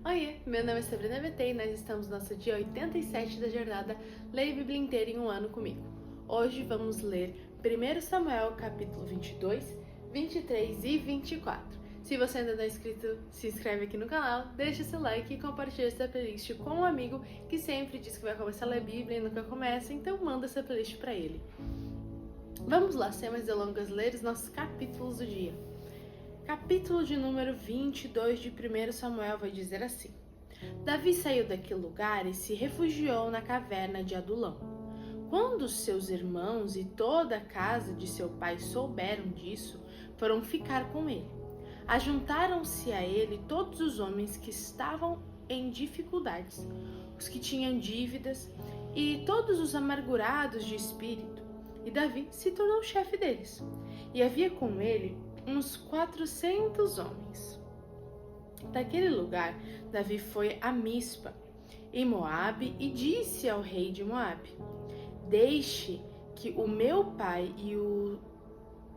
Oiê, meu nome é Sabrina VT e nós estamos no nosso dia 87 da jornada Leia a Bíblia inteira em um ano comigo. Hoje vamos ler 1 Samuel capítulo 22, 23 e 24. Se você ainda não é inscrito, se inscreve aqui no canal, deixa seu like e compartilha essa playlist com um amigo que sempre diz que vai começar a ler a Bíblia e nunca começa, então manda essa playlist para ele. Vamos lá, sem mais delongas, ler os nossos capítulos do dia. Capítulo de número 22 de 1 Samuel vai dizer assim: Davi saiu daquele lugar e se refugiou na caverna de Adulão. Quando seus irmãos e toda a casa de seu pai souberam disso, foram ficar com ele. Ajuntaram-se a ele todos os homens que estavam em dificuldades, os que tinham dívidas e todos os amargurados de espírito, e Davi se tornou chefe deles. E havia com ele uns 400 homens. Daquele lugar, Davi foi a Mispa, em Moabe, e disse ao rei de Moabe: Deixe que o meu pai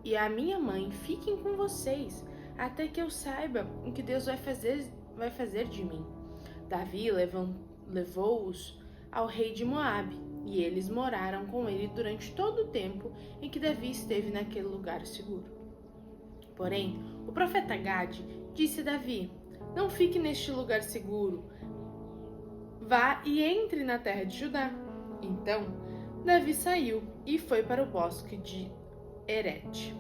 e a minha mãe fiquem com vocês, até que eu saiba o que Deus vai fazer de mim. Davi levou-os ao rei de Moabe, e eles moraram com ele durante todo o tempo em que Davi esteve naquele lugar seguro. Porém, o profeta Gade disse a Davi: Não fique neste lugar seguro. Vá e entre na terra de Judá. Então, Davi saiu e foi para o bosque de Herete.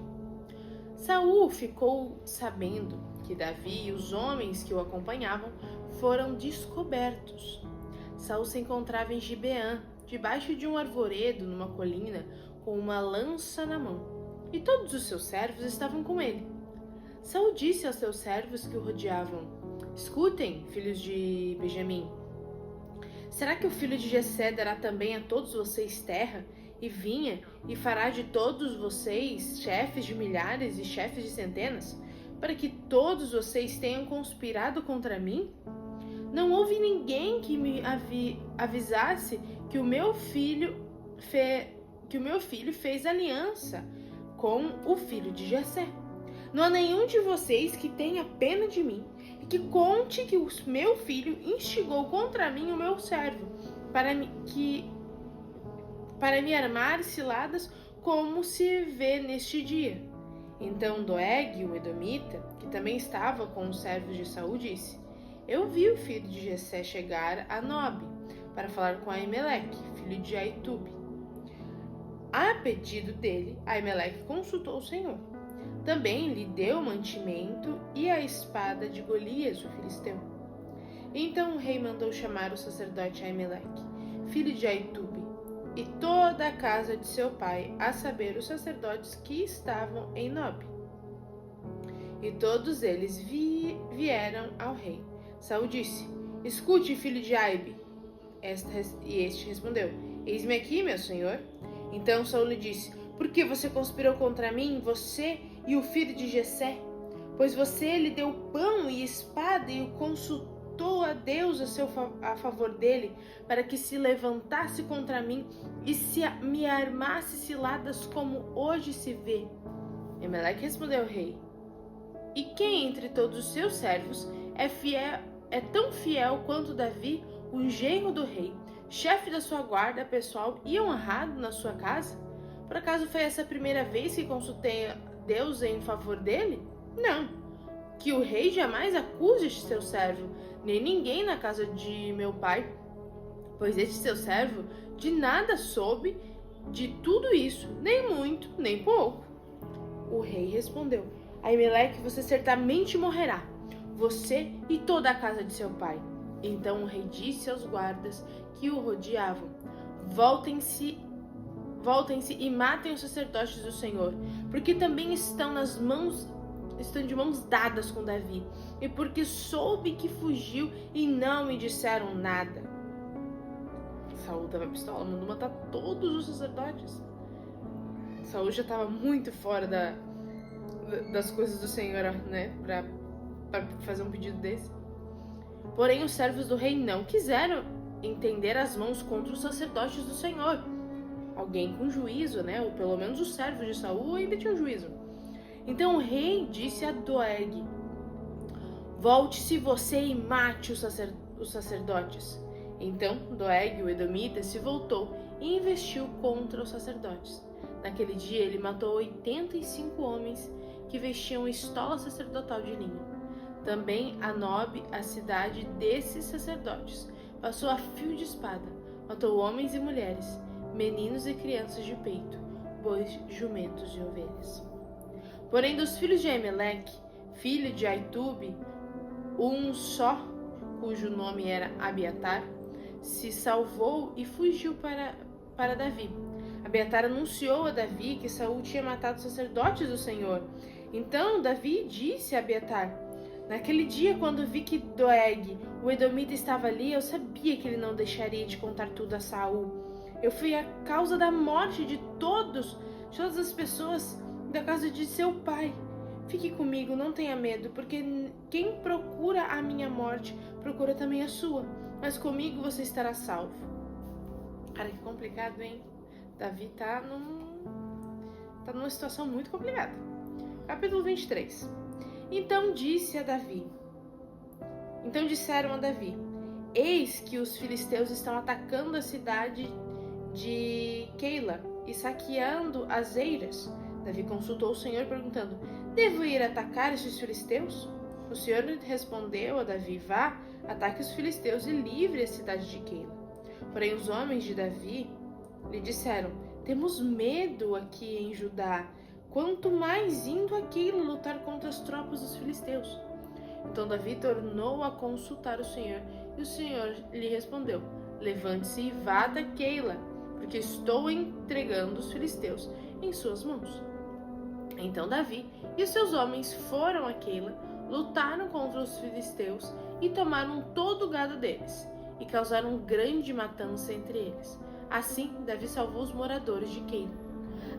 Saul ficou sabendo que Davi e os homens que o acompanhavam foram descobertos. Saul se encontrava em Gibeã, debaixo de um arvoredo numa colina, com uma lança na mão. E todos os seus servos estavam com ele. Saul disse aos seus servos que o rodeavam: Escutem, filhos de Benjamim. Será que o filho de Jessé dará também a todos vocês terra e vinha e fará de todos vocês chefes de milhares e chefes de centenas, para que todos vocês tenham conspirado contra mim? Não houve ninguém que me avisasse que o meu filho fez aliança com o filho de Jessé. Não há nenhum de vocês que tenha pena de mim e que conte que o meu filho instigou contra mim o meu servo para me armar ciladas, como se vê neste dia. Então Doeg, o edomita, que também estava com os servos de Saul, disse: Eu vi o filho de Jessé chegar a Nobe para falar com Aimeleque, filho de Aitube. A pedido dele, Aimeleque consultou o Senhor. Também lhe deu mantimento e a espada de Golias, o filisteu. Então o rei mandou chamar o sacerdote Aimeleque, filho de Aitube, e toda a casa de seu pai, a saber, os sacerdotes que estavam em Nobe. E todos eles vieram ao rei. Saul disse: Escute, filho de Aibe. E este respondeu: Eis-me aqui, meu senhor. Então Saul lhe disse: Por que você conspirou contra mim, você e o filho de Jessé? Pois você lhe deu pão e espada e o consultou a Deus a favor dele, para que se levantasse contra mim e me armasse ciladas como hoje se vê. Emelec respondeu ao rei: E quem entre todos os seus servos é tão fiel quanto Davi, o genro do rei, chefe da sua guarda pessoal e honrado na sua casa? Por acaso foi essa a primeira vez que consultei a Deus em favor dele? Não. Que o rei jamais acuse este seu servo, nem ninguém na casa de meu pai, pois este seu servo de nada soube de tudo isso, nem muito, nem pouco. O rei respondeu: Aimeleque, você certamente morrerá, você e toda a casa de seu pai. Então o rei disse aos guardas que o rodeavam: Voltem-se e matem os sacerdotes do Senhor, porque também estão de mãos dadas com Davi, e porque soube que fugiu e não me disseram nada. Saul estava pistola, mandou matar todos os sacerdotes. Saul já estava muito fora das coisas do Senhor, né, para fazer um pedido desse. Porém, os servos do rei não quiseram entender as mãos contra os sacerdotes do Senhor. Alguém com juízo, né? Ou pelo menos os servos de Saul ainda tinham juízo. Então o rei disse a Doeg: Volte-se você e mate os sacerdotes. Então Doeg, o edomita, se voltou e investiu contra os sacerdotes. Naquele dia ele matou 85 homens que vestiam estola sacerdotal de linho. Também a Nob, a cidade desses sacerdotes, passou a fio de espada, matou homens e mulheres, meninos e crianças de peito, bois, jumentos e ovelhas. Porém dos filhos de Aimeleque, filho de Aitube, um só, cujo nome era Abiatar, se salvou e fugiu para Davi. Abiatar anunciou a Davi que Saul tinha matado os sacerdotes do Senhor. Então Davi disse a Abiatar: naquele dia, quando vi que Doeg, o edomita, estava ali, eu sabia que ele não deixaria de contar tudo a Saul. Eu fui a causa da morte de todas as pessoas da casa de seu pai. Fique comigo, não tenha medo, porque quem procura a minha morte, procura também a sua. Mas comigo você estará salvo. Cara, que complicado, hein? Davi tá numa situação muito complicada. Capítulo 23. Então disseram a Davi: eis que os filisteus estão atacando a cidade de Keila e saqueando as eiras. Davi consultou o Senhor perguntando: devo ir atacar estes filisteus? O Senhor respondeu a Davi: vá, ataque os filisteus e livre a cidade de Keila. Porém os homens de Davi lhe disseram: temos medo aqui em Judá, quanto mais indo a Keila lutar contra as tropas dos filisteus. Então Davi tornou a consultar o Senhor, e o Senhor lhe respondeu: levante-se e vá a Keila, porque estou entregando os filisteus em suas mãos. Então Davi e os seus homens foram a Keila, lutaram contra os filisteus e tomaram todo o gado deles, e causaram grande matança entre eles. Assim, Davi salvou os moradores de Keila.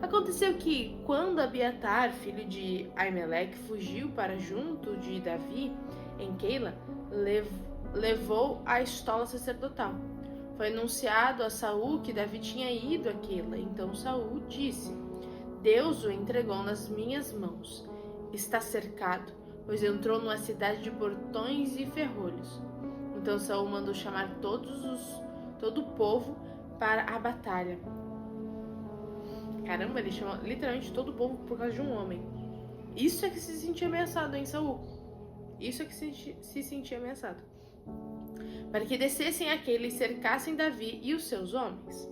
Aconteceu que, quando Abiatar, filho de Aimeleque, fugiu para junto de Davi em Keila, levou a estola sacerdotal. Foi anunciado a Saul que Davi tinha ido a Keila. Então Saul disse: Deus o entregou nas minhas mãos. Está cercado, pois entrou numa cidade de portões e ferrolhos. Então Saul mandou chamar todo o povo para a batalha. Caramba, ele chamou literalmente todo o povo por causa de um homem. Isso é que se sentia ameaçado, hein, Saul? Isso é que se sentia ameaçado. Para que descessem aquele e cercassem Davi e os seus homens.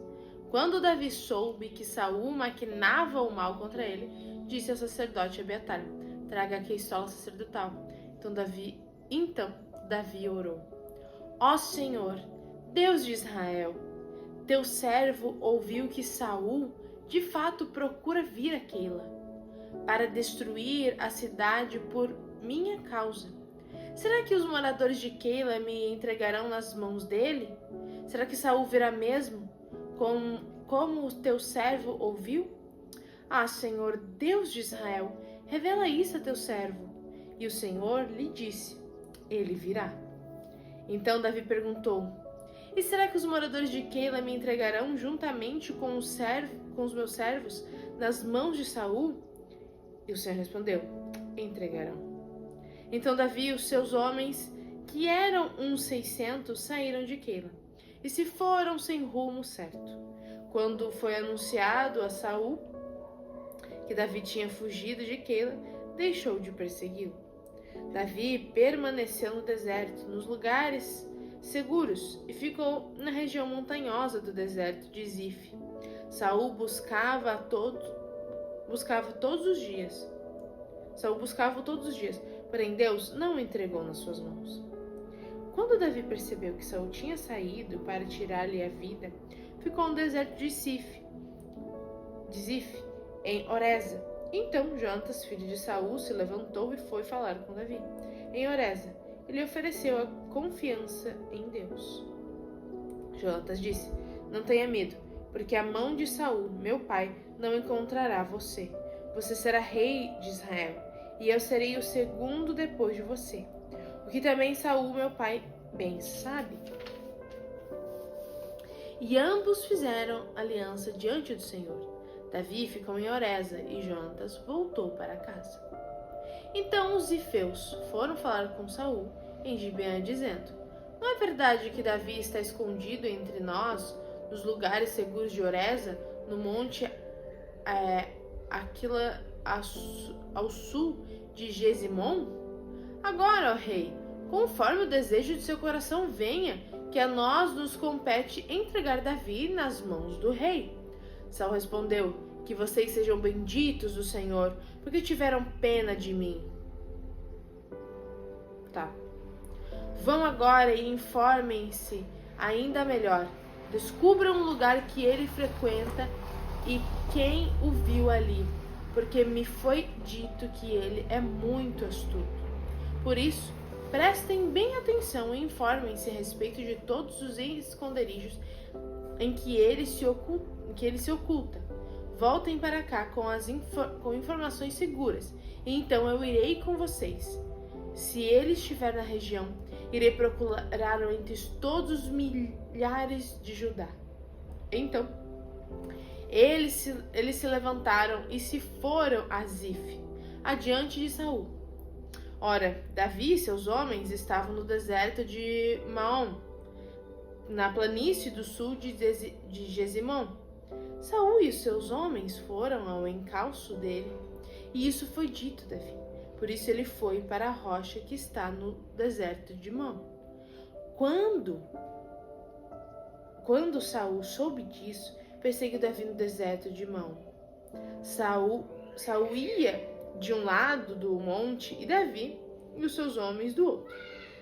Quando Davi soube que Saul maquinava o mal contra ele, disse ao sacerdote Abiatar: traga aqui a estola sacerdotal. Então Davi orou: ó Senhor, Deus de Israel, teu servo ouviu que Saul de fato procura vir a Keila para destruir a cidade por minha causa. Será que os moradores de Keila me entregarão nas mãos dele? Será que Saul virá mesmo, como o teu servo ouviu? Ah, Senhor, Deus de Israel, revela isso a teu servo. E o Senhor lhe disse: ele virá. Então Davi perguntou: e será que os moradores de Keila me entregarão juntamente com os meus servos nas mãos de Saul? E o Senhor respondeu: entregarão. Então Davi e os seus homens, que eram uns 600, saíram de Keila e se foram sem rumo certo. Quando foi anunciado a Saul que Davi tinha fugido de Keila, deixou de persegui-lo. Davi permaneceu no deserto, nos lugares seguros, e ficou na região montanhosa do deserto de Zif. Saul buscava todos os dias, porém Deus não o entregou nas suas mãos. Quando Davi percebeu que Saul tinha saído para tirar-lhe a vida, ficou no deserto de Zif, em Oreza. Então Jonatas, filho de Saul, se levantou e foi falar com Davi. Em Oreza, ele ofereceu a confiança em Deus. Jonatas disse: não tenha medo, porque a mão de Saul, meu pai, não encontrará você. Você será rei de Israel, e eu serei o segundo depois de você. O que também Saul, meu pai, bem sabe. E ambos fizeram aliança diante do Senhor. Davi ficou em Oreza e Jonatas voltou para casa. Então os zifeus foram falar com Saul em Gibeã, dizendo: Não é verdade que Davi está escondido entre nós, nos lugares seguros de Oreza, no monte Aquila, ao sul de Gesimon? Agora, ó rei, conforme o desejo de seu coração venha, que a nós nos compete entregar Davi nas mãos do rei. Saul respondeu: Que vocês sejam benditos do Senhor, porque tiveram pena de mim. Tá. Vão agora e informem-se ainda melhor. Descubram o lugar que ele frequenta e quem o viu ali, porque me foi dito que ele é muito astuto. Por isso, prestem bem atenção e informem-se a respeito de todos os esconderijos em que ele se oculta. Voltem para cá com informações seguras, e então eu irei com vocês. Se ele estiver na região, irei procurá-lo entre todos os milhares de Judá. Então, eles se levantaram e se foram a Zif, adiante de Saul. Ora, Davi e seus homens estavam no deserto de Maom, na planície do sul de Gesimon. Saul e os seus homens foram ao encalço dele, e isso foi dito a Davi. Por isso ele foi para a rocha que está no deserto de Maom. Quando Saul soube disso, perseguiu Davi no deserto de Maom. Saul ia de um lado do monte e Davi e os seus homens do outro.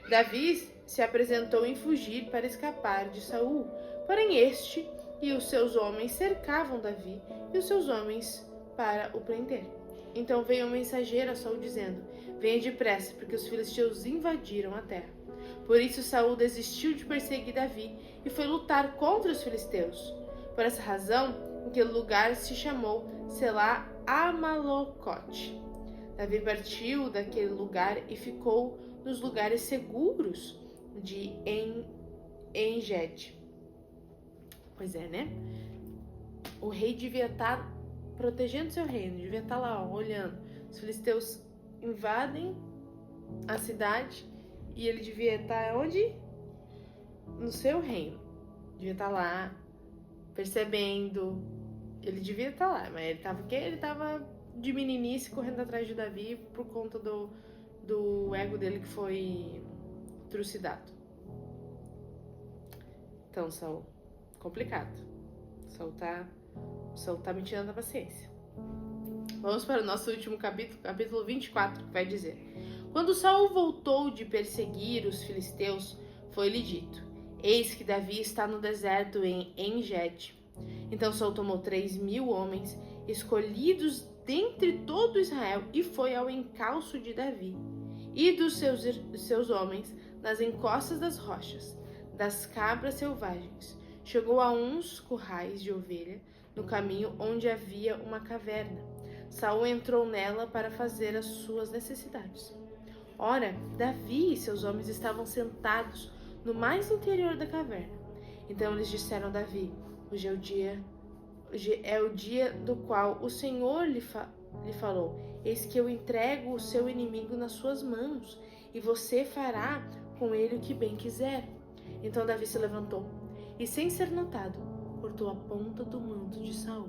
Davi se apresentou em fugir para escapar de Saul, porém este e os seus homens cercavam Davi e os seus homens para o prender. Então veio um mensageiro a Saul dizendo: Venha depressa, porque os filisteus invadiram a terra. Por isso Saul desistiu de perseguir Davi e foi lutar contra os filisteus. Por essa razão, aquele lugar se chamou Selá Amalocote. Davi partiu daquele lugar e ficou nos lugares seguros de En-Gedi. Pois é, né? O rei devia estar protegendo seu reino, devia estar lá, olhando. Os filisteus invadem a cidade e ele devia estar onde? No seu reino. Devia estar lá, percebendo. Ele devia estar lá, mas ele estava o quê? Ele estava de meninice correndo atrás de Davi por conta do ego dele que foi trucidado. Então, Saul, complicado. Saul tá me tirando a paciência. Vamos para o nosso último capítulo 24, que vai dizer: Quando Saul voltou de perseguir os filisteus, foi-lhe dito: Eis que Davi está no deserto em En-Gedi. Então Saul tomou 3.000 homens, escolhidos dentre todo Israel, e foi ao encalço de Davi e dos seus homens nas encostas das rochas, das cabras selvagens. Chegou a uns currais de ovelha no caminho onde havia uma caverna. Saul entrou nela para fazer as suas necessidades. Ora, Davi e seus homens estavam sentados no mais interior da caverna. Então eles disseram a Davi: Hoje é o dia do qual o Senhor lhe falou: Eis que eu entrego o seu inimigo nas suas mãos, e você fará com ele o que bem quiser. Então Davi se levantou e, sem ser notado, cortou a ponta do manto de Saul.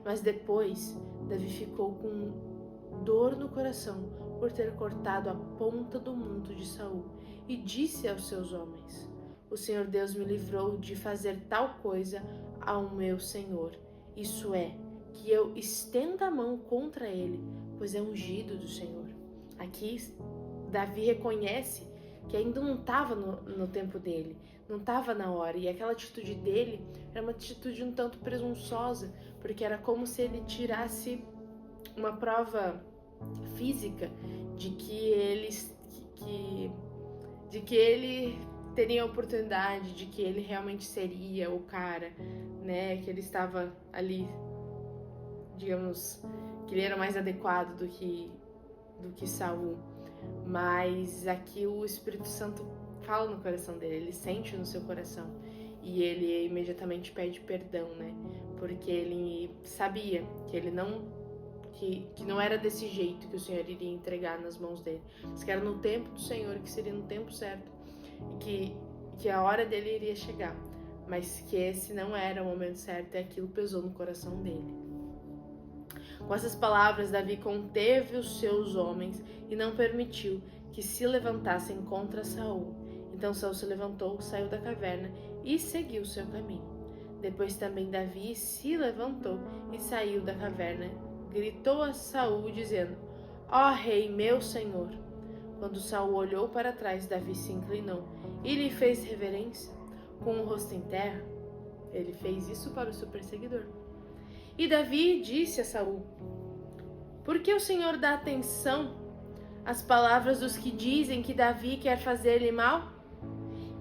Mas depois Davi ficou com dor no coração por ter cortado a ponta do manto de Saul, e disse aos seus homens: O Senhor Deus me livrou de fazer tal coisa ao meu senhor, isso é, que eu estenda a mão contra ele, pois é ungido do Senhor. Aqui Davi reconhece que ainda não estava no tempo dele, não estava na hora, e aquela atitude dele era uma atitude um tanto presunçosa, porque era como se ele tirasse uma prova física de que ele teria a oportunidade, de que ele realmente seria o cara, né, que ele estava ali, digamos, que ele era mais adequado do que Saul. Mas aqui o Espírito Santo fala no coração dele, ele sente no seu coração, e ele imediatamente pede perdão, né, porque ele sabia que ele não que não era desse jeito que o Senhor iria entregar nas mãos dele, mas que era no tempo do Senhor, que seria no tempo certo, e que a hora dele iria chegar, mas que esse não era o momento certo, e aquilo pesou no coração dele. Com essas palavras, Davi conteve os seus homens e não permitiu que se levantassem contra Saul. Então Saul se levantou, saiu da caverna e seguiu seu caminho. Depois também Davi se levantou e saiu da caverna. Gritou a Saul, dizendo: Ó rei, meu senhor! Quando Saul olhou para trás, Davi se inclinou e lhe fez reverência, com o rosto em terra. Ele fez isso para o seu perseguidor. E Davi disse a Saul: Por que o Senhor dá atenção às palavras dos que dizem que Davi quer fazer-lhe mal?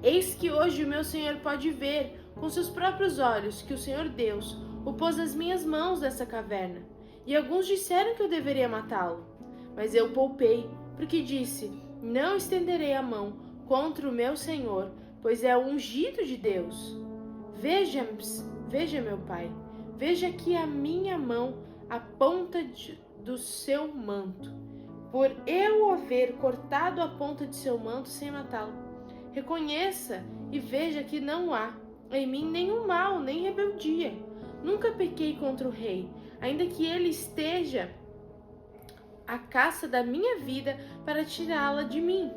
Eis que hoje o meu senhor pode ver com seus próprios olhos que o Senhor Deus o pôs nas minhas mãos dessa caverna. E alguns disseram que eu deveria matá-lo. Mas eu poupei, porque disse: Não estenderei a mão contra o meu senhor, pois é o ungido de Deus. Veja, meu pai, veja aqui a minha mão, a ponta do seu manto, por eu haver cortado a ponta de seu manto sem matá-lo. Reconheça e veja que não há em mim nenhum mal, nem rebeldia. Nunca pequei contra o rei, ainda que ele esteja à caça da minha vida para tirá-la de mim.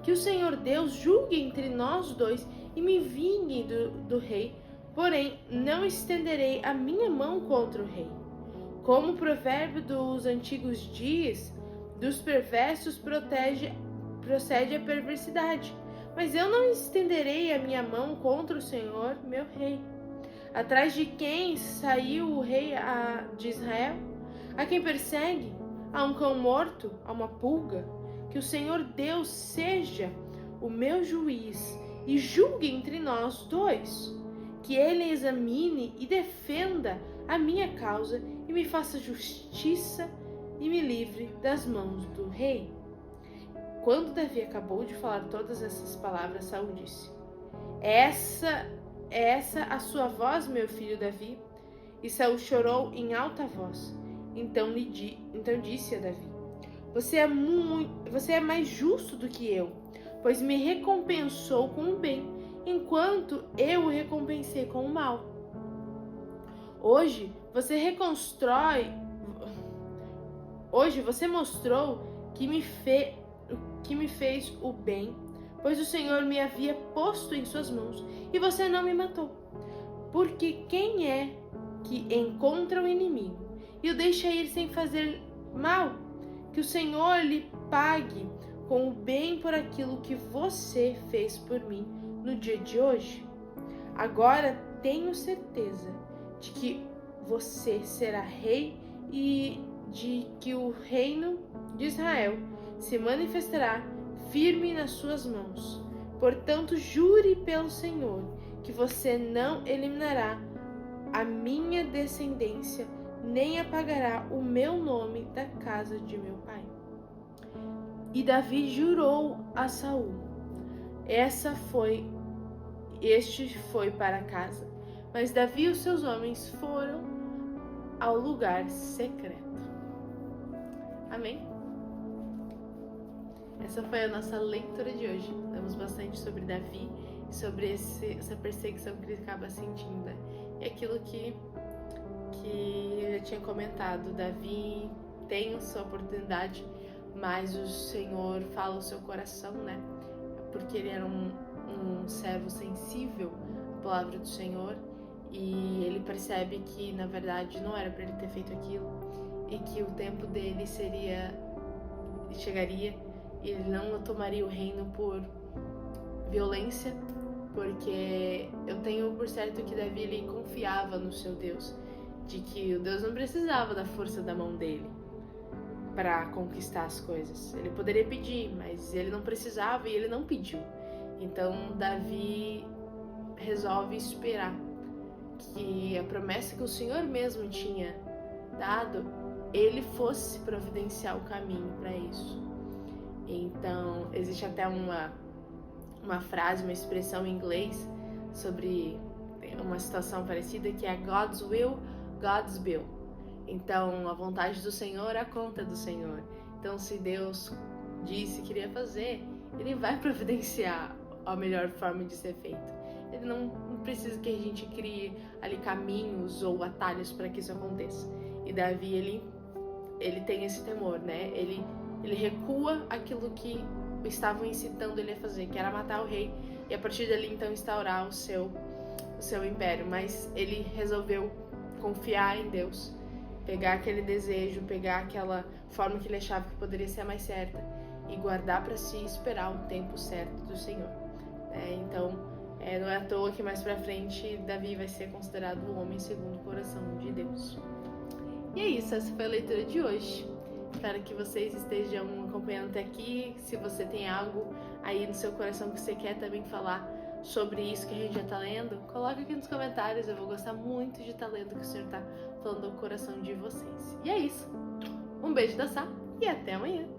Que o Senhor Deus julgue entre nós dois e me vingue do rei, porém não estenderei a minha mão contra o rei. Como o provérbio dos antigos dias, dos perversos procede a perversidade. Mas eu não estenderei a minha mão contra o Senhor, meu rei. Atrás de quem saiu o rei de Israel? A quem persegue? A um cão morto? A uma pulga? Que o Senhor Deus seja o meu juiz e julgue entre nós dois. Que ele examine e defenda a minha causa e me faça justiça e me livre das mãos do rei. Quando Davi acabou de falar todas essas palavras, Saul disse: É essa a sua voz, meu filho Davi? E Saul chorou em alta voz. Então disse a Davi: Você é mais justo do que eu, pois me recompensou com o bem, enquanto eu o recompensei com o mal. Hoje você mostrou que me fez o bem, pois o Senhor me havia posto em suas mãos, e você não me matou. Porque quem é que encontra o inimigo e o deixa ir sem fazer mal? Que o Senhor lhe pague com o bem por aquilo que você fez por mim no dia de hoje. Agora tenho certeza de que você será rei e de que o reino de Israel se manifestará firme nas suas mãos. Portanto, jure pelo Senhor que você não eliminará a minha descendência, nem apagará o meu nome da casa de meu pai. E Davi jurou a Saul. Este foi para casa, mas Davi e os seus homens foram ao lugar secreto. Amém? Essa foi a nossa leitura de hoje. Falamos bastante sobre Davi e sobre essa perseguição que ele acaba sentindo, né? E aquilo que eu já tinha comentado, Davi tem a sua oportunidade, mas o Senhor fala o seu coração, né? Porque ele era um servo sensível à palavra do Senhor, e ele percebe que na verdade não era para ele ter feito aquilo, e que o tempo dele chegaria, e ele não tomaria o reino por violência, porque eu tenho por certo que Davi ele confiava no seu Deus, de que o Deus não precisava da força da mão dele para conquistar as coisas. Ele poderia pedir, mas ele não precisava e ele não pediu. Então Davi resolve esperar que a promessa que o Senhor mesmo tinha dado, ele fosse providenciar o caminho para isso. Então existe até uma frase, uma expressão em inglês sobre uma situação parecida, que é God's will, God's bill, Então, a vontade do Senhor é a conta do Senhor. Então, se Deus disse que iria fazer, Ele vai providenciar a melhor forma de ser feito. Ele não precisa que a gente crie ali caminhos ou atalhos para que isso aconteça. E Davi, ele tem esse temor, né? Ele recua aquilo que estavam incitando ele a fazer, que era matar o rei, e a partir dali então instaurar o seu império. Mas ele resolveu confiar em Deus, pegar aquele desejo, pegar aquela forma que ele achava que poderia ser a mais certa e guardar para si e esperar o tempo certo do Senhor. Então, não é à toa que mais pra frente Davi vai ser considerado o homem segundo o coração de Deus. E é isso, essa foi a leitura de hoje. Espero que vocês estejam acompanhando até aqui. Se você tem algo aí no seu coração que você quer também falar sobre isso que a gente já tá lendo, coloca aqui nos comentários. Eu vou gostar muito de estar lendo o que o Senhor tá falando ao coração de vocês. E é isso. Um beijo da Sá e até amanhã.